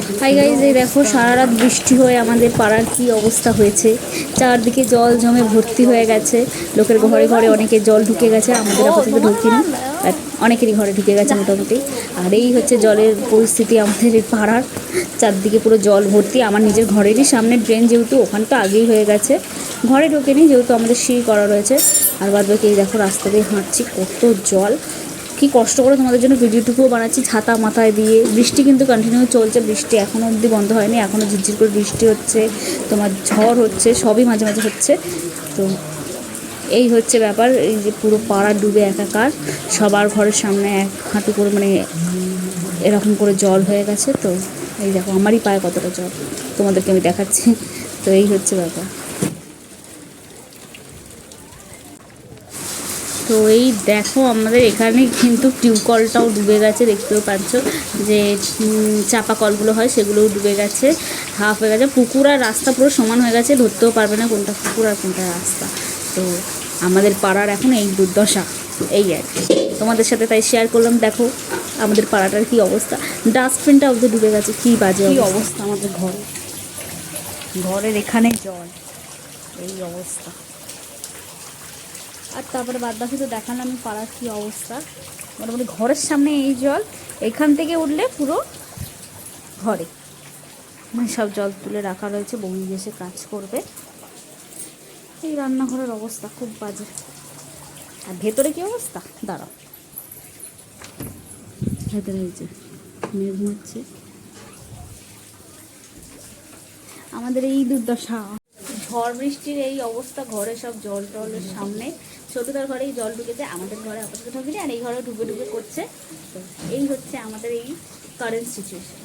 Hi guys, এই দেখো সারা রাত বৃষ্টি হয়ে আমাদের পাড়ার কি অবস্থা হয়েছে। চারদিকে জল জমে ভর্তি হয়ে গেছে, লোকের ঘরে ঘরে অনেকে জল ঢুকে গেছে, আমাদের আপাতত ঢুকিনি, অনেকেরই ঘরে ঢুকে গেছে মোটামুটি। আর এই হচ্ছে জলের পরিস্থিতি আমাদের এই পাড়ার, চারদিকে পুরো জল ভর্তি। আমার নিজের ঘরেরই সামনে ড্রেন, যেহেতু ওখানে তো আগেই হয়ে গেছে, ঘরে ঢোকেনি যেহেতু আমাদের সিঁড়ি করা রয়েছে। আর বাদ বাকি এই দেখো রাস্তা দিয়ে হাঁটছি, কত জল, কি কষ্ট করে তোমাদের জন্য ভিডিওটুকুও বানাচ্ছি ছাতা মাথায় দিয়ে। বৃষ্টি কিন্তু কন্টিনিউ চলছে, বৃষ্টি এখনও অবধি বন্ধ হয়নি, এখনও ঝিরঝির করে বৃষ্টি হচ্ছে, তোমার ঝড় হচ্ছে, সবই মাঝে মাঝে হচ্ছে। তো এই হচ্ছে ব্যাপার, এই যে পুরো পাড়া ডুবে একাকার, সবার ঘরের সামনে এক হাঁটু করে মানে এরকম করে জল হয়ে গেছে। তো এই দেখো আমারই পায়ে কতটা জল, তোমাদেরকে আমি দেখাচ্ছি। তো এই হচ্ছে ব্যাপার। তো এই দেখো আমাদের এখানে কিন্তু টিউবকলটাও ডুবে গেছে, দেখতেও পাচ্ছ যে চাপা কলগুলো হয় সেগুলোও ডুবে গেছে, হাফ হয়ে গেছে। পুকুর আর রাস্তা পুরো সমান হয়ে গেছে, ধরতেও পারবে না কোনটা পুকুর আর কোনটা রাস্তা। তো আমাদের পাড়ার এখন এই দুর্দশা, এই আর কি তোমাদের সাথে তাই শেয়ার করলাম। দেখো আমাদের পাড়াটার কি অবস্থা, ডাস্টবিনটা অবধি ডুবে গেছে, কি বাজে কি অবস্থা আমাদের ঘরের এখানে জল, এই অবস্থা। আর তারপরে বাদ বাকি তো দেখালাম আমি পাড়ার কী অবস্থা। মোটামুটি ঘরের সামনে এই জল, এখান থেকে উঠলে পুরো ঘরে মানে সব জল তুলে রাখা রয়েছে, বমি এসে কাজ করবে। এই রান্নাঘরের অবস্থা খুব বাজে। আর ভেতরে কী অবস্থা দাঁড়াও, ভেতরে এই যে মেয়ে ঘুমাচ্ছে, আমাদের এই দুর্দশা। ঝড় বৃষ্টির এই অবস্থা, ঘরে সব জল টলের সামনে, ছোটদার ঘরেই জল ঢুকেছে, আমাদের ঘরে আপাতত ঢুকেনি, আর এই ঘরে ঢুকে ঢুকে করছে। তো এই হচ্ছে আমাদের এই কারেন্ট সিচুয়েশন।